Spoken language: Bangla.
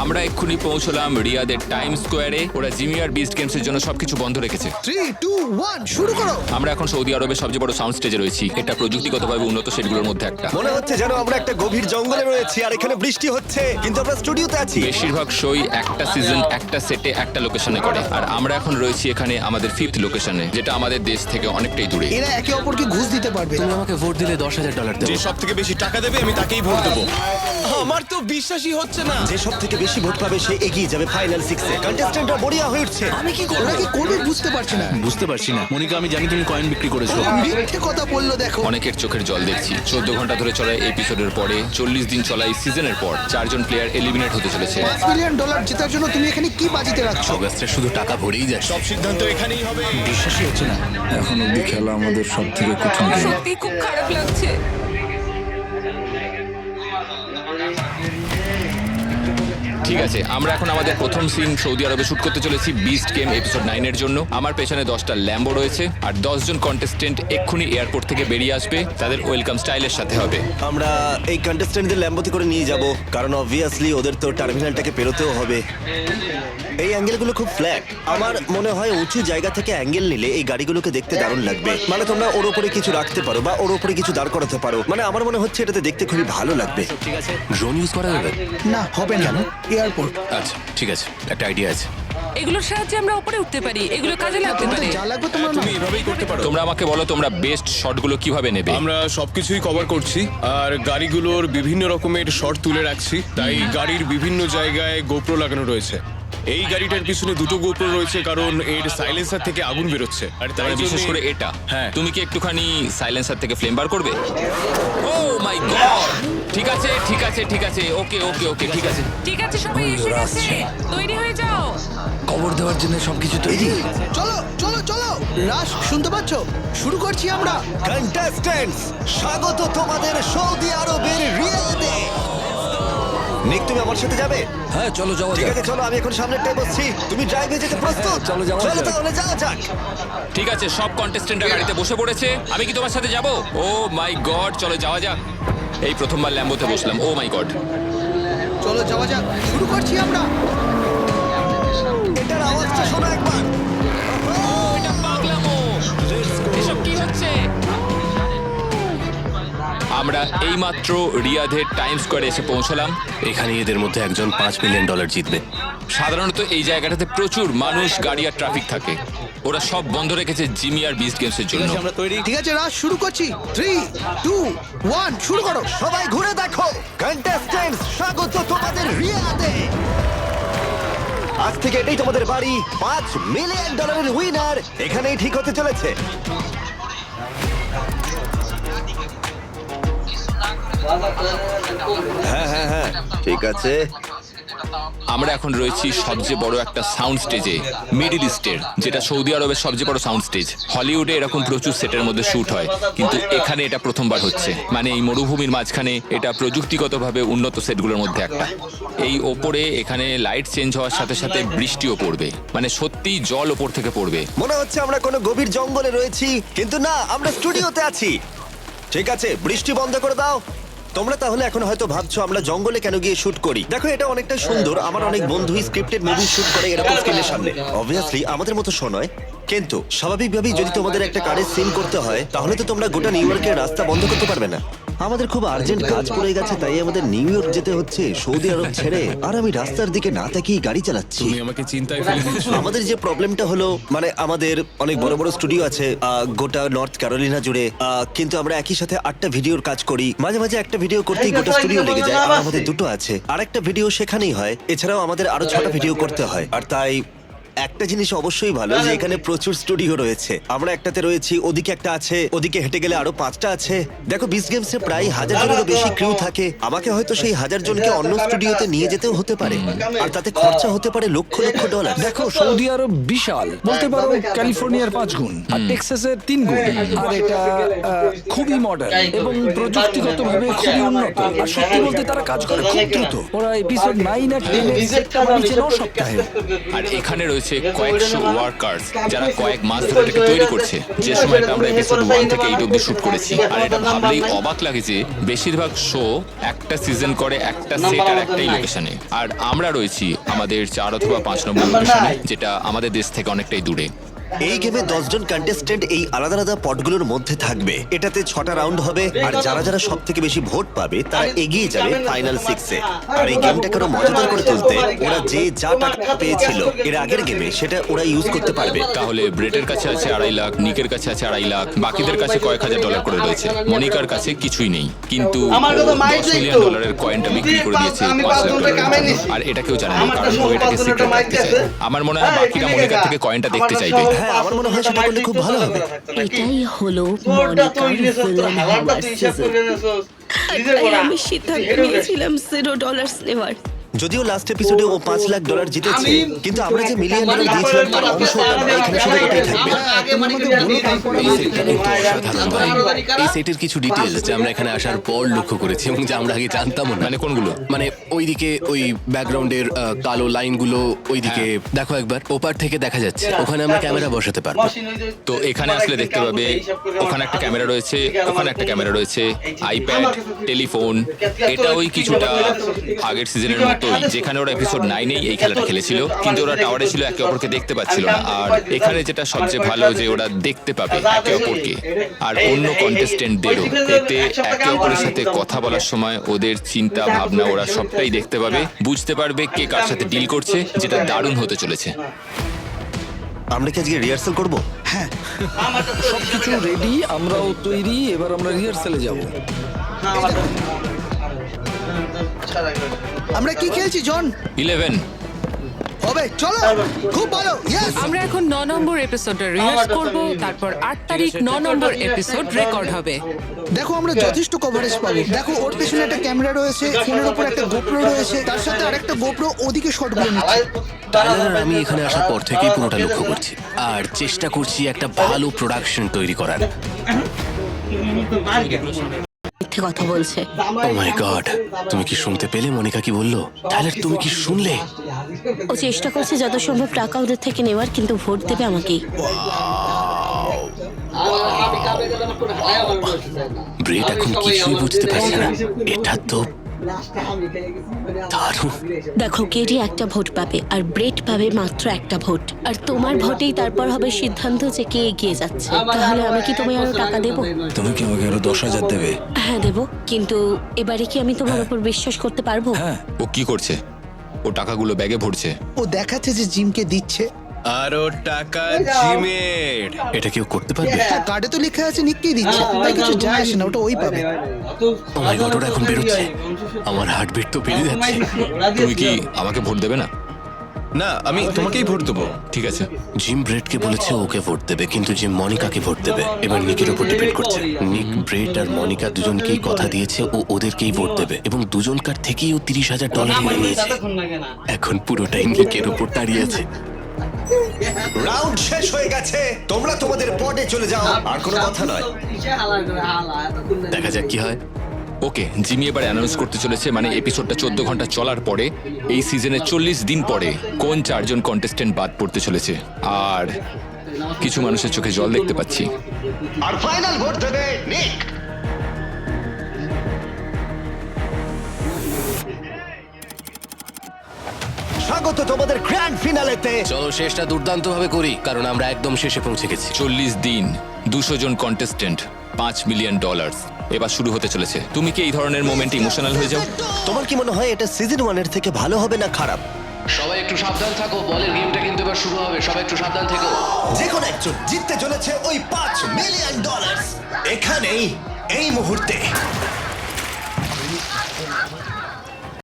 আমরা এক্ষুনি পৌঁছলাম রিয়াদের টাইম স্কোয়ারে। ওরা জিমি আর বিস্ট গেমস এর জন্য সবকিছু বন্ধ রেখেছে। 3, 2, 1 শুরু করো। আমরা এখন সৌদি আরবের সবচেয়ে বড় সাউন্ড স্টেজে রয়েছি। এটা প্রযুক্তিগতভাবে উন্নত সেটগুলোর মধ্যে একটা। মনে হচ্ছে যেন আমরা একটা গভীর জঙ্গলে রয়েছি আর এখানে বৃষ্টি হচ্ছে, কিন্তু আমরা স্টুডিওতে আছি। বেশিরভাগ শোই একটা সিজন একটা সেটে একটা লোকেশনে করে, আর আমরা এখন রয়েছি এখানে আমাদের 5th লোকেশনে, যেটা আমাদের দেশ থেকে অনেকটাই দূরে। এরা একে অপরকে ঘুষ দিতে পারবে। তুমি আমাকে ভোট দিলে $10,000 দেবো। যে সব থেকে বেশি টাকা দেবে আমি তাকেই ভোট দেবো। আমার তো বিশ্বাসই হচ্ছে না। যে সব থেকে বেশি ভোট পাবে সে এগিয়ে যাবে ফাইনাল 6-এ। কন্টেস্ট্যান্টরা বড়িয়া হয়ে উঠছে। আমি কি করব? ওরা কি করবে বুঝতে পারছি না। বুঝতে পারছি না। মনিকা, আমি জানি তুমি কয়েন বিক্রি করেছো। মিথ্যে কথা বললো দেখো। অনেকের চোখের জল দেখছি। 14 ঘন্টা ধরে চলা এপিসোডের পরে 40 দিন চলা এই সিজনের পর 4 জন প্লেয়ার এলিমিনেট হতে চলেছে। $5 মিলিয়ন জেতার জন্য তুমি এখানে কি বাজিতে রাখছো? অগাস্টে শুধু টাকা ভরেই যাচ্ছে। সব সিদ্ধান্ত এখানেই হবে। বিশ্বাসই হচ্ছে না। এখন অব্দি খেলা আমাদের সব থেকে কঠিন আমার game। সত্যি খুব খারাপ লাগছে। ঠিক আছে, আমরা এখন আমাদের প্রথম সিন সৌদি আরবে শুট করতে চলেছি বিস্ট গেম এপিসোড 9 এর জন্য। আমার পেছনে 10টা ল্যাম্বো রয়েছে আর 10 জন কন্টেস্টেন্ট এক্ষুনি এয়ারপোর্ট থেকে বেরিয়ে আসবে। তাদের ওয়েলকাম স্টাইলের সাথে হবে। আমরা এই কন্টেস্ট্যান্টদের ল্যাম্বোতে করে নিয়ে যাব, কারণ অবভিয়াসলি ওদের তো টার্মিনালটাকে পেরোতেও হবে। এই অ্যাঙ্গেলগুলো খুব ফ্ল্যাট। আমার মনে হয় উঁচু জায়গা থেকে অ্যাঙ্গেল নিলে এই গাড়িগুলোকে দেখতে দারুণ লাগবে। মানে তোমরা ওর উপরে কিছু রাখতে পারো বা ওর উপরে কিছু দাঁড় করাতে পারো। মানে আমার মনে হচ্ছে এটাতে দেখতে খুবই ভালো লাগবে। ঠিক আছে, ড্রোন ইউজ করা যাবে? না হবে না, এয়ারপোর্ট। আচ্ছা ঠিক আছে, একটা আইডিয়া আছে। এগুলোর সাহায্যে আমরা উপরে উঠতে পারি, এগুলো কাজে লাগতে পারে। যা লাগবে তোমরা তুমি এভাবেই করতে পারো। তোমরা আমাকে বলো তোমরা বেস্ট শটগুলো কিভাবে নেবে। আমরা সবকিছুই কভার করছি আর গাড়িগুলোর বিভিন্ন রকমের শট তুলে রাখছি। তাই গাড়ির বিভিন্ন জায়গায় গোপ্রো লাগানো রয়েছে। এই গাড়িটার পিছনে দুটো গোপ্রো রয়েছে কারণ এর সাইলেন্সার থেকে আগুন বেরোচ্ছে। আর তাই তাই বিশেষ জন্যে- করে এটা। হ্যাঁ। তুমি কি একটুখানি সাইলেন্সার থেকে ফ্লেম বার করবে? ও মাই গড! ঠিক আছে ঠিক আছে ঠিক আছে, ওকে ওকে ওকে, ঠিক আছে। ঠিক আছে, সবাই এসে গেছে, তৈরি হয়ে যাও। কবর দেওয়ার জন্য সবকিছু তৈরি। চলো চলো চলো। রাশ শুনতে পাচ্ছো? শুরু করছি আমরা। কন্টেস্ট্যান্টস, স্বাগত তোমাদের সৌদি আরবের রিয়াদে। নিক, তুমি আমার সাথে যাবে? হ্যাঁ চলো যাওয়া ঠিক যাক। আছে, চলো আমি এখন সামনেরটায় বসছি। তুমি ড্রাইভে যেতে প্রস্তুত? চলো, যাওয়া চলো যাক। তাহলে যাওয়া যাক। ঠিক আছে, সব কন্টেস্টেন্টরা গাড়িতে বসে পড়েছে। আমি কি তোমার সাথে যাব? ও মাই গড, চলো যাওয়া যাক। এই প্রথমবার ল্যাম্বোতে বসলাম। ও মাই গড। চলো যাওয়া যাক। শুরু করছি আমরা। এটার আওয়াজটা শোনো একবার। এটা পাগলামো। এসব কি হচ্ছে? আমরা এইমাত্র রিয়াদের টাইম স্কোয়ারে এসে পৌঁছলাম। এখানে এদের মধ্যে একজন $5 মিলিয়ন জিতবে। সাধারণত এই জায়গাটাতে প্রচুর মানুষ, গাড়ি আর ট্রাফিক থাকে। ওরা সব বন্ধ রেখেছে জিমি আর বিস্ট গেমসের জন্য। আমরা তৈরি। ঠিক আছে রাশ শুরু করছি। 3, 2, 1 শুরু করো। সবাই ঘুরে দেখো। কন্টেস্ট্যান্টস, স্বাগত তোমাদের রিয়াদে। আজ থেকে এটাই তোমাদের বাড়ি। $5 মিলিয়ন উইনার এখানেই ঠিক হতে চলেছে। হ্যাঁ হ্যাঁ হ্যাঁ, ঠিক আছে। আমরা এখন রয়েছি সবচেয়ে বড় একটা সাউন্ড স্টেজে, মিডল ইস্টের, যেটা সৌদি আরবের সবচেয়ে বড় সাউন্ড স্টেজ। হলিউডে এরকম প্রচুর সেটের মধ্যে শুট হয়, কিন্তু এখানে এটা প্রথমবার হচ্ছে। মানে এই মরুভূমির মাঝখানে এটা প্রযুক্তিগতভাবে উন্নত সেটগুলোর মধ্যে একটা। এই ওপরে এখানে লাইট চেঞ্জ হওয়ার সাথে সাথে বৃষ্টিও পড়বে, মানে সত্যি জল ওপর থেকে পড়বে। মনে হচ্ছে আমরা কোনো গভীর জঙ্গলে রয়েছি, কিন্তু না, আমরা স্টুডিওতে আছি। ঠিক আছে, বৃষ্টি বন্ধ করে দাও। তোমরা তাহলে এখন হয়তো ভাবছো আমরা জঙ্গলে কেন গিয়ে শুট করি। দেখো, এটা অনেকটা সুন্দর। আমার অনেক বন্ধুই স্ক্রিপ্টেড মুভি শুট করে এরকম স্ক্রিনের সামনে। অবভিয়াসলি আমাদের মতো শো নয়, কিন্তু স্বাভাবিকভাবেই যদি তোমাদের একটা কারের সিন করতে হয়, তাহলে তো তোমরা গোটা নিউ ইয়র্কের রাস্তা বন্ধ করতে পারবে না। আমাদের খুব আর্জেন্ট কাজ পড়ে গেছে, তাই আমাদের নিউ ইয়র্ক যেতে হচ্ছে সৌদি আরব ছেড়ে। আর আমি রাস্তার দিকে না তাকিয়ে গাড়ি চালাচ্ছি। তুমি আমাকে চিন্তায় ফেলে দিচ্ছ। আমাদের যে প্রবলেমটা হলো, মানে আমাদের অনেক বড় বড় স্টুডিও আছে গোটা নর্থ ক্যারোলিনা জুড়ে, কিন্তু আমরা একই সাথে 8টা ভিডিওর কাজ করি। মাঝে মাঝে একটা ভিডিও করতেই গোটা স্টুডিও লেগে যায়। আর আমাদের দুটো আছে, আরেকটা ভিডিও সেখানেই হয়। এছাড়াও আমাদের আরো 6টা ভিডিও করতে হয়। আর তাই একটা জিনিস অবশ্যই ভালো যে এখানে প্রচুর স্টুডিও রয়েছে। আমরা একটাতে রয়েছি, ওদিকে একটা আছে, ওদিকে হেঁটে গেলে আরো 5টা আছে। দেখো, বিস গেমসে প্রায় 1000 জনেরও বেশি ক্রিউ থাকে। আমাকে হয়তো সেই 1000 জনকে অন্য স্টুডিওতে নিয়ে যেতেও হতে পারে, আর তাতে খরচা হতে পারে লক্ষ লক্ষ ডলার। দেখো, সৌদি আরব বিশাল, বলতে পারো ক্যালিফোর্নিয়ার 5 গুণ আর টেক্সাসের 3 গুণ। আর এটা খুবই মডার্ন এবং প্রযুক্তিগতভাবে খুবই উন্নত। আর সত্যি বলতে তারা কাজ করে খুব দ্রুত। ওরা এপিসোড 9 আর 10 এর সেটটা বানিয়েছে 9 সপ্তাহে। আর এখানে রয়েছে রয়েছে কয়েকশো ওয়ার্কার্স যারা কয়েক মাস ধরে এটাকে তৈরি করছে। যে সময়টা আমরা এপিসোড 1 থেকে 8 অব্দি শুট করেছি। আর এটা ভাবলেই অবাক লাগে যে বেশিরভাগ শো একটা সিজন করে একটা সেট আর একটাই লোকেশনে, আর আমরা রয়েছি আমাদের 4 অথবা 5 নম্বর লোকেশনে, যেটা আমাদের দেশ থেকে অনেকটাই দূরে। এই গেমে 10 জন কন্টেস্টেন্ট এই আলাদা আলাদা পটগুলোর মধ্যে থাকবে। এটাতে 6টা রাউন্ড হবে, আর যারা যারা সব থেকে বেশি ভোট পাবে তারা এগিয়ে যাবে ফাইনাল 6-এ। আর এই গেমটাকে আরো মজাদার করে তুলতে ওরা যে যা টাকা পেয়েছিল এর আগের গেমে সেটা ওরা ইউজ করতে পারবে। তাহলে ব্রেটের কাছে আছে 2.5 লাখ, নিকের কাছে আছে 2.5 লাখ, বাকিদের কাছে কয়েক হাজার ডলার করে রয়েছে। মনিকার কাছে কিছুই নেই, কিন্তু ও $10 মিলিয়ন কয়েনটা বিক্রি করে দিয়েছে 5 লাখ ডলারের জন্য। আর এটা কেউ জানে না, কারণ ও এটাকে সিক্রেট রাখতে চায়। আমার মনে হয় বাকিরা মনিকার থেকে কয়েনটা দেখতে চাইবে। হ্যাঁ, আমার মনে হয় সেটা করলে খুব ভালো হবে। এটাই হলো মনিকার ভিলেন হওয়ার সিজন। তাই আমি সিদ্ধান্ত নিয়েছিলাম $0 নেওয়ার। যদিও লাস্ট এপিসোডে ও $5 লাখ জিতেছে, কিন্তু আমরা যে $1 মিলিয়ন দিয়েছিলাম তার অংশটা এখানে শুধু ওটাই থাকবে। সাধারণ ভাই, এই সেটের কিছু ডিটেলস যা আমরা এখানে আসার পর লক্ষ্য করেছি এবং যা আমরা আগে জানতাম না। মানে কোনগুলো? মানে ওইদিকে ওই ব্যাকগ্রাউন্ডের কালো লাইনগুলো ওইদিকে দেখো একবার, ওপার থেকে দেখা যাচ্ছে। ওখানে আমরা ক্যামেরা বসাতে পারবো। তো এখানে আসলে দেখতে পাবে ওখানে একটা ক্যামেরা রয়েছে, ওখানে একটা ক্যামেরা রয়েছে, আইপ্যাড, টেলিফোন। এটা ওই কিছুটা আগের সিজনের মতোই, যেখানে ওরা এপিসোড 9-এই এই খেলাটা খেলেছিল, কিন্তু ওরা টাওয়ারে ছিল, একে অপরকে দেখতে পাচ্ছিল না। আর এখানে যেটা সবচেয়ে ভালো যে ওরা দেখতে পাবে একে অপরকে আর অন্য কন্টেস্টেন্টদেরও। এতে একে অপরের সাথে কথা বলার সময় ওদের চিন্তা ভাবনা ওরা সবটাই দেখতে পাবে, বুঝতে পারবে কে কার সাথে ডিল করছে, যেটা দারুণ হতে চলেছে। আমরা কি আজকে রিহার্সাল করব? সবকিছু রেডি, আমরাও তৈরি। এবার আমরা রিহার্সালে যাব। আমরা কি খেলছি জন? 11 হবে, চলো। খুব ভালো, ইয়েস। আমরা এখন 9 নম্বর এপিসোডের রিহার্স করব, তারপর 8 তারিখ 9 নম্বর এপিসোড রেকর্ড হবে। দেখো আমরা যথেষ্ট কভারেজ পাবো। দেখো ওর পেছনে একটা ক্যামেরা রয়েছে, ফোনের উপর একটা গোপ্রো রয়েছে, তার সাথে আরেকটা গোপ্রো ওদিকে শটগুলো নিচ্ছে। টাইলার আর আমি এখানে আসার পর থেকেই পুরোটা লক্ষ্য করছি, আর চেষ্টা করছি একটা ভালো প্রোডাকশন তৈরি করার। মিথ্যে কথা বলছে। ও মাই গড, তুমি কি শুনতে পেলে মনিকা কি বললো? টাইলার, তুমি কি শুনলে? ও চেষ্টা করছে যত সম্ভব টাকা ওদের থেকে নেওয়ার, কিন্তু ভোট দেবে আমাকেই। ব্রেট এখন কিছুই বুঝতে পারছে না। এটা তো দারুণ। দেখো, কেরি একটা ভোট পাবে আর ব্রেট পাবে মাত্র একটা ভোট, আর তোমার ভোটেই তারপর হবে সিদ্ধান্ত যে কে এগিয়ে যাচ্ছে। তাহলে আমি কি তোমায় আরো টাকা দেবো? তুমি কি আমাকে আরো 10,000 দেবে? হ্যাঁ দেবো, কিন্তু এবারে কি আমি তোমার উপর বিশ্বাস করতে পারবো? হ্যাঁ। ও কি করছে? ও টাকাগুলো ব্যাগে ভরছে। ও দেখাচ্ছে যে জিমকে দিচ্ছে। আরো টাকা জিমের। এটা কেউ করতে পারবে? হ্যাঁ, কার্ডে তো লেখা আছে নিককেই দিচ্ছে, তাই কিছু যায় আসে না, ওটা ওই পাবে। ও মাই গড, ওটা এখন বেরোচ্ছে। আমার হার্টবিট তো বেড়ে যাচ্ছে। তুমি কি আমাকে ভোট দেবে না? না, আমি তোমাকেই ভোট দেবো। ঠিক আছে। জিম ব্রেডকে বলেছে ওকে ভোট দেবে, কিন্তু জিম মনিকাকে ভোট দেবে। এবার নিকের উপর ডিপেন্ড করছে। নিক, ব্রেড আর মনিকা দুজনকেই কথা দিয়েছে ও ওদেরকেই ভোট দেবে, এবং দুজনকার থেকেই ও $30,000 নিয়ে নিয়েছে। এখন পুরোটাই নিকের উপর দাঁড়িয়ে আছে। রাউন্ড শেষ হয়ে গেছে, তোমরা তোমাদের পডে চলে যাও। আর কোনো কথা নয়, দেখা যাক কি হয়। ওকে, জিমি এবার অ্যানাউন্স করতে চলেছে, মানে এপিসোডটা 14 ঘন্টা চলার পরে এই সিজনে 40 দিন পরে কোন 4 জন কন্টেস্টেন্ট বাদ পড়তে চলেছে। আর কিছু মানুষের চোখে জল দেখতে পাচ্ছি। আর ফাইনাল ভোট দেবে নিক। স্বাগত তোমাদের গ্র্যান্ড ফিনালেতে। চলো শেষটা দুর্দান্ত ভাবে করি, কারণ আমরা একদম শেষে পৌঁছে গেছি। 40 দিন, 200 জন কন্টেস্টেন্ট, $5 মিলিয়ন। এবার শুরু হতে চলেছে। তুমি কি এই ধরনের মোমেন্টে ইমোশনাল হয়ে যাও? তোমার কি মনে হয় এটা সিজন 1-এর থেকে ভালো হবে না খারাপ? সবাই একটু সাবধান থাকো, বলের গেমটা কিন্তু এবার শুরু হবে। সবাই একটু সাবধান থেকো। যে কোনো একজন জিততে চলেছে ওই $5 মিলিয়ন এখানেই, এই মুহূর্তে।